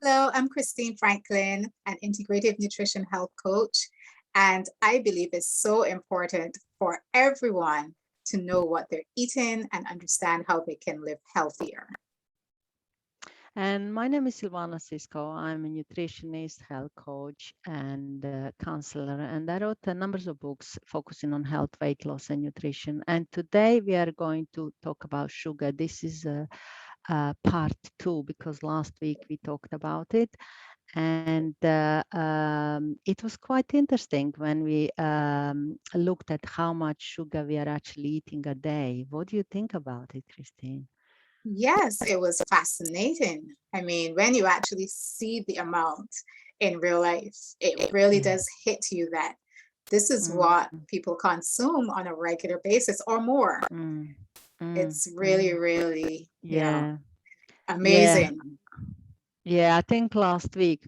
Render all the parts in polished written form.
Hello, I'm Christine Franklyn, an integrative nutrition health coach, and I believe it's so important for everyone to know what they're eating and understand how they can live healthier. And my name is Silvana Siskov. I'm a nutritionist, health coach, and counselor. And I wrote numbers of books focusing on health, weight loss, and nutrition. And today we are going to talk about sugar. This is part two because last week we talked about it. And it was quite interesting when we looked at how much sugar we are actually eating a day. What do you think about it, Christine? Yes, it was fascinating. I mean, when you actually see the amount in real life, it really Yeah. does hit you that this is what Mm, people consume on a regular basis or more. mm, mm, It's really, mm. really, Yeah, yeah, amazing. yeah. I think last week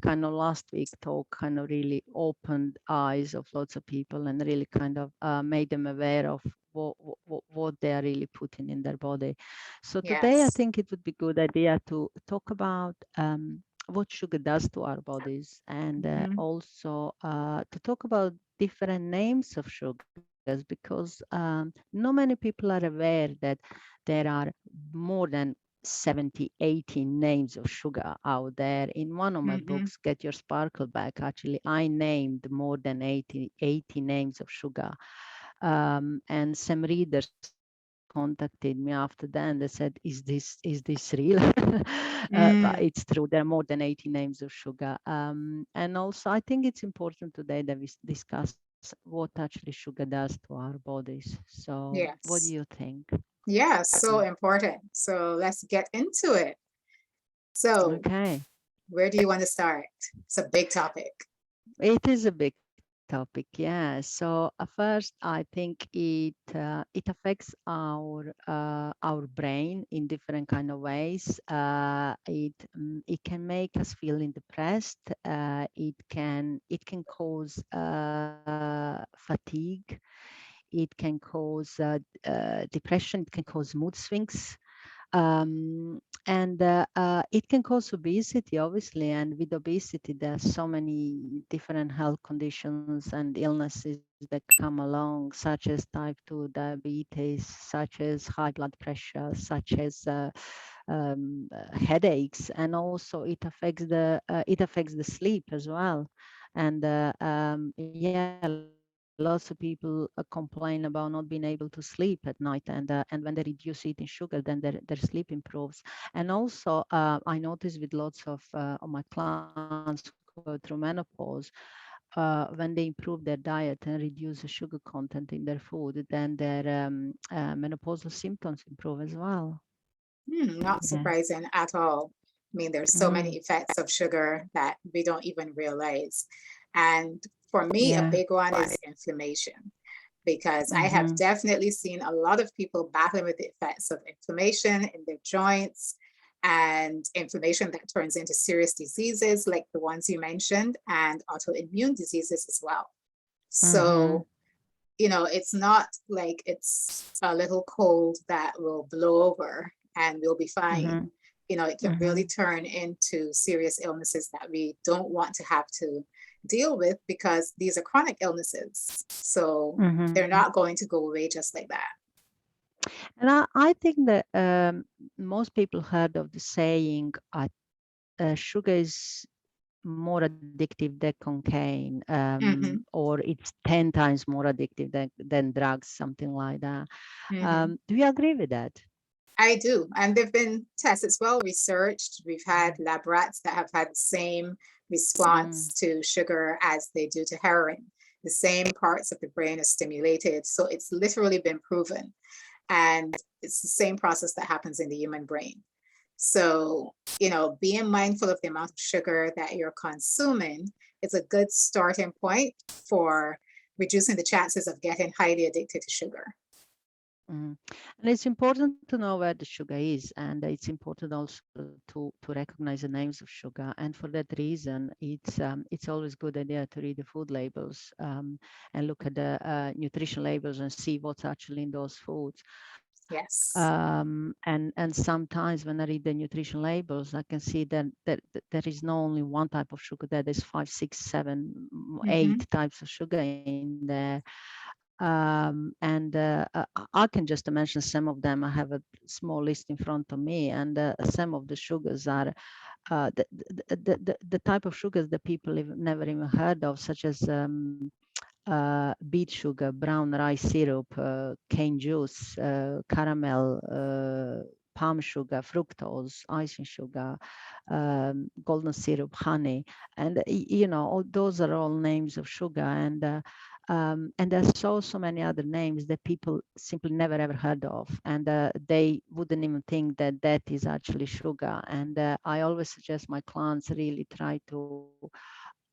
talk kind of really opened eyes of lots of people and really kind of made them aware of what they are really putting in their body. So today, I Yes. think it would be good idea to talk about what sugar does to our bodies, and Mhm. also to talk about different names of sugars because not many people are aware that there are more than 70, 80 names of sugar out there. In one of my Mhm. books, Get Your Sparkle Back, actually, I named more than 80 names of sugar. And some readers contacted me after that and they said, is this real? But Mm. it's true. There are more than 80 names of sugar. And also, I think it's important today that we discuss what actually sugar does to our bodies. So what do you Yes. think? Yeah, Mm. so important. So let's get into it. So, Okay. where do you want to start? It's a big topic. It is a big topic, yeah. So first, I think it affects our brain in different kind of ways. It can make us feeling depressed. It can cause fatigue. It can cause depression. It can cause mood swings. And it can cause obesity, obviously. And with obesity, there are so many different health conditions and illnesses that come along, such as type 2 diabetes, such as high blood pressure, such as headaches, and also it affects the sleep as well. And yeah, lots of people complain about not being able to sleep at night, and when they reduce eating sugar, then their sleep improves. And also, I notice with lots of my clients who go through menopause, when they improve their diet and reduce the sugar content in their food, then their menopausal symptoms improve as well. Not Yeah. surprising at all. I mean, there's so Mm, many effects of sugar that we don't even realize. And for me, a yeah. big one is inflammation, because I have Mm-hmm. definitely seen a lot of people battling with the effects of inflammation in their joints and inflammation that turns into serious diseases like the ones you mentioned and autoimmune diseases as well. Mm-hmm. So, it's not like it's a little cold that will blow over and we'll be fine. Mm-hmm. It can really Mm-hmm. turn into serious illnesses that we don't want to have to deal with because these are chronic illnesses. So they're Mm-hmm. not going to go away just like that. And I think that most people heard of the saying, sugar is more addictive than cocaine, Hmm. or it's 10 times more addictive than drugs, something like that. Hmm. Do you agree with that? I do. And they've been tests. It's well researched. We've had lab rats that have had the same Mm, response to sugar as they do to heroin. The same parts of the brain are stimulated. So it's literally been proven. And it's the same process that happens in the human brain. So, being mindful of the amount of sugar that you're consuming is a good starting point for reducing the chances of getting highly addicted to sugar. mm. And it's important to know where the sugar is, and it's important also to recognize the names of sugar. And for that reason, it's always good idea to read the food labels, and look at the nutrition labels and see what's actually in those foods. Yes. And sometimes when I read the nutrition labels, I can see that there is not only one type of sugar, there is 5, 6, 7, Hmm. 8 types of sugar in there. I can just mention some of them. I have a small list in front of me, and some of the sugars are the type of sugars that people have never even heard of, such as beet sugar, brown rice syrup, cane juice, caramel, palm sugar, fructose, icing sugar, golden syrup, honey, and all those are all names of sugar, and there's so many other names that people simply never ever heard of, and they wouldn't even think that that is actually sugar. And I always suggest my clients really try to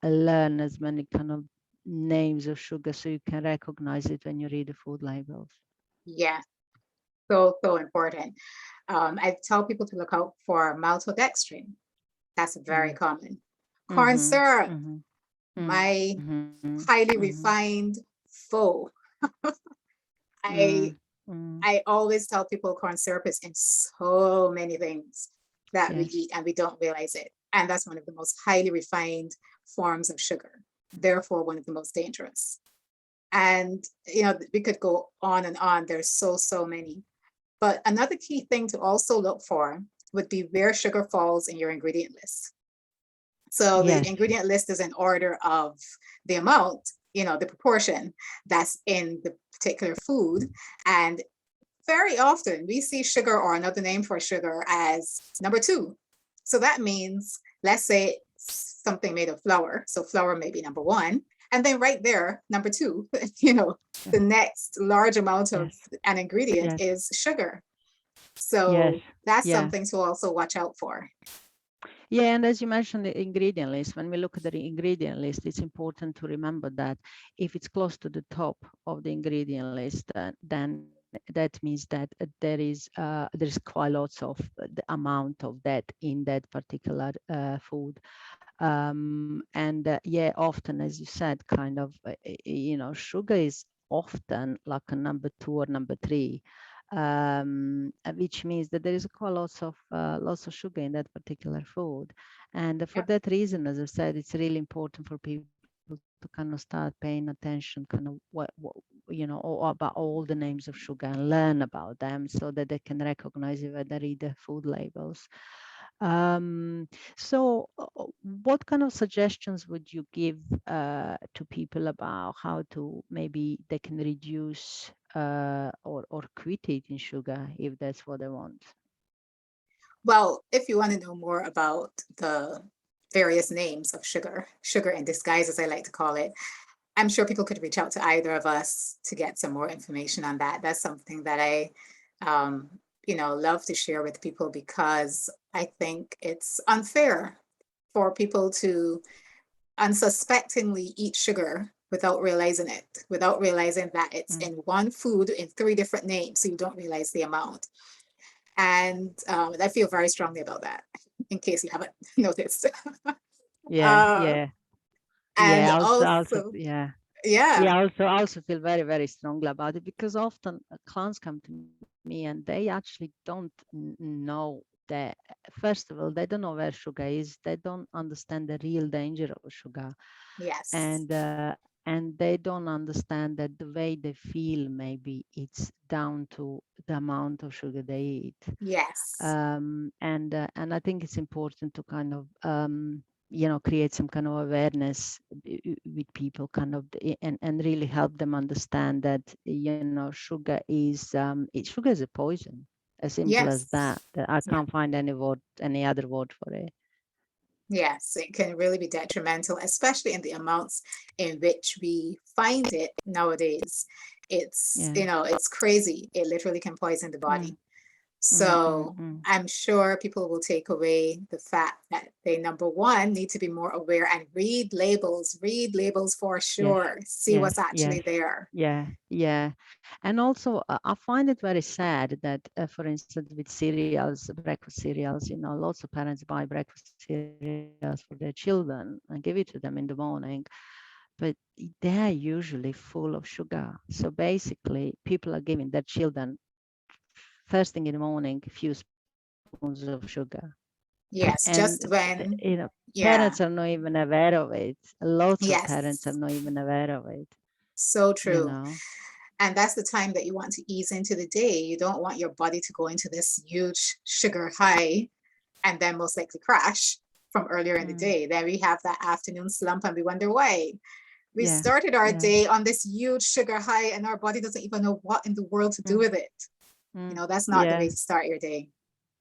learn as many kind of names of sugar so you can recognize it when you read the food labels. Yeah. So, so important. I tell people to look out for maltodextrin. That's very Mm. common. Corn Mm-hmm. syrup, Mm-hmm. my Mm-hmm. highly Mm-hmm. refined foe. I Mm. Mm. I always tell people corn syrup is in so many things that we Yes. eat and we don't realize it. And that's one of the most highly refined forms of sugar, therefore one of the most dangerous. And we could go on and on. There's so, so many. But another key thing to also look for would be where sugar falls in your ingredient list. So the Yes. ingredient list is in order of the amount, the proportion that's in the particular food. And very often we see sugar or another name for sugar as number two. So that means, let's say something made of flour. So flour may be number one. And then right there, number two, Yeah. the next large amount of Yes. an ingredient Yes. is sugar. Yes. So that's Yeah. something to also watch out for. Yeah, and as you mentioned, the ingredient list, when we look at the ingredient list, it's important to remember that if it's close to the top of the ingredient list, then that means that there is quite lots of the amount of that in that particular food. And yeah, often, as you said, kind of, sugar is often like a number 2 or number 3, which means that there is quite lots of sugar in that particular food. And for Yep. that reason, as I said, it's really important for people to kind of start paying attention, kind of about all the names of sugar and learn about them so that they can recognize it when they read the food labels. So, what kind of suggestions would you give to people about how to maybe they can reduce or quit eating sugar if that's what they want? Well, if you want to know more about the various names of sugar, sugar in disguise, as I like to call it, I'm sure people could reach out to either of us to get some more information on that. That's something that I, um, love to share with people because I think it's unfair for people to unsuspectingly eat sugar without realizing it, without realizing that it's Mm. in one food in three different names, so you don't realize the amount. And I feel very strongly about that, in case you haven't noticed. Yeah, uh, yeah, and yeah. Also, also, yeah. yeah, Yeah, also feel very, very strongly about it because often clients come to me and they actually don't know that. First of all, they don't know where sugar is. They don't understand the real danger of sugar, yes, and they don't understand that the way they feel maybe it's down to the amount of sugar they eat. yes, And I think it's important to kind of create some kind of awareness with people, kind of, and really help them understand that sugar is a poison, as simple as that. yes, That I yeah, can't find any other word for it. yes. It can really be detrimental, especially in the amounts in which we find it nowadays. It's, Yeah. it's crazy. It literally can poison the Mm, body. mm, mm, So mm. I'm sure people will take away the fact that they, number one, need to be more aware and read labels for Yes, sure, see yes, what's actually yes. there. Yeah, yeah. And also, I find it very sad that, for instance, with cereals, breakfast cereals, lots of parents buy breakfast cereals for their children and give it to them in the morning, but they are usually full of sugar. So basically, people are giving their children first thing in the morning, a few spoons of sugar. Yes, And just when, yeah, parents are not even aware of it. Lots of parents are yes, not even aware of it, so you true. know. And that's the time that you want to ease into the day. You don't want your body to go into this huge sugar high and then most likely crash from earlier in the Mm, day. Then we have that afternoon slump and we wonder why. We yeah, started our yeah. day on this huge sugar high and our body doesn't even know what in the world to do Mm, with it. You mm, know, that's not the way yeah. to start your day.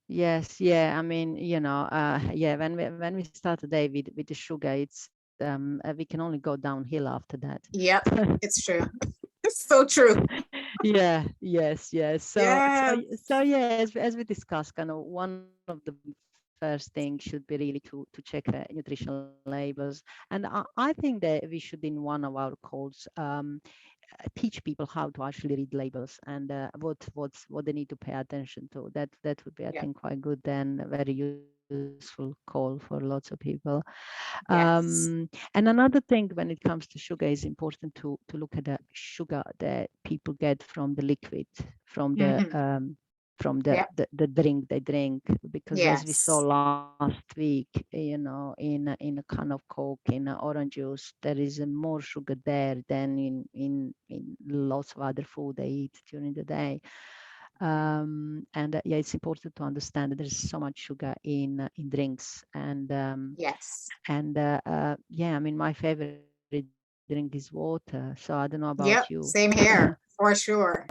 Yes, yeah. I mean, yeah. When we start the day with the sugar, it's we can only go downhill after that. Yep, it's true. It's so true. Yeah, yes, yes. So Yes. yeah, as we discussed, kind of one of the first things should be really to check nutritional labels, and I think that we should in one of our calls teach people how to actually read labels and what they need to pay attention to. That would be, I Yep. think, quite good and a very useful call for lots of people. Yes. And another thing when it comes to sugar is important to look at the sugar that people get from the liquid, from the Hmm. um, from the, Yep. the the drink they drink, because as we saw Yes. last week, in a can of Coke, in orange juice, there is more sugar there than in lots of other food they eat during the day. And yeah, it's important to understand that there's so much sugar in drinks, Yes. yeah, I mean, my favorite drink is water. So I don't know about you. Yep. Same here, for sure.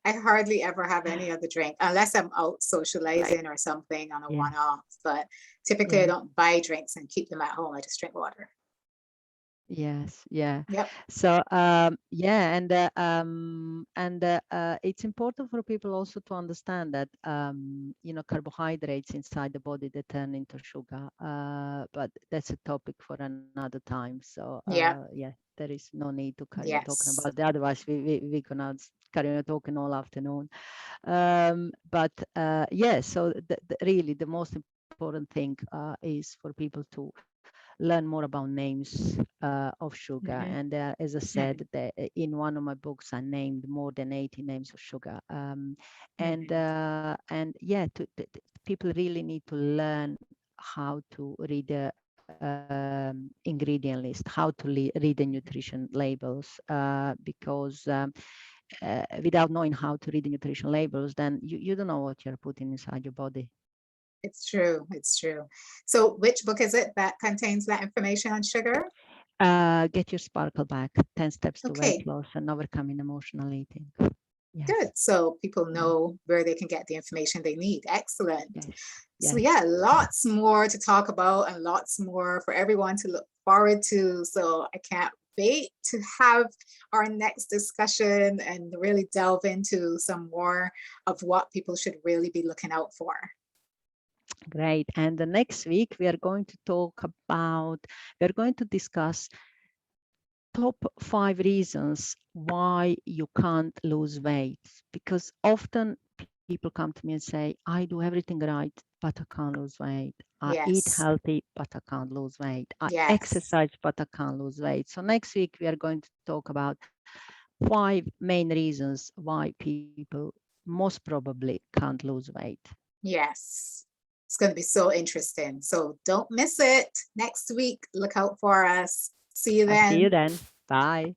I hardly ever have any other drink unless I'm out socializing or something on a Yeah, one-off. But typically, I yeah. don't buy drinks and keep them at home. I just drink water. Yes, yeah. Yep. So yeah, and it's important for people also to understand that carbohydrates inside the body they turn into sugar. But that's a topic for another time. So Yep. yeah, there is no need to carry on talking about Yes. it. Otherwise, we gonna carry on talking all afternoon. But yeah, so really the most important thing is for people to learn more about names of sugar. Hmm. And as I said, Hmm. in one of my books, I named more than 80 names of sugar. Hmm. And yeah, people really need to learn how to read the ingredient list, how to read the nutrition labels, because without knowing how to read the nutrition labels, then you don't know what you're putting inside your body. It's true. It's true. So, which book is it that contains that information on sugar? Get your sparkle back, 10 steps to weight Okay. loss and overcoming emotional eating. Yes, Good. So people yes, know where they can get the information they need. Excellent. yes, So, yes. yeah, lots more to talk about and lots more for everyone to look forward to. So, I can't wait to have our next discussion and really delve into some more of what people should really be looking out for. Great. And the next week, we are going to discuss top 5 reasons why you can't lose weight. Because often people come to me and say, I do everything right, but I can't lose weight. I eat Yes. healthy, but I can't lose weight. I Yes. exercise, but I can't lose weight. So next week, we are going to talk about 5 main reasons why people most probably can't lose weight. Yes. It's going to be so interesting. So don't miss it. Next week, look out for us. See you I'll see you then. then. Bye.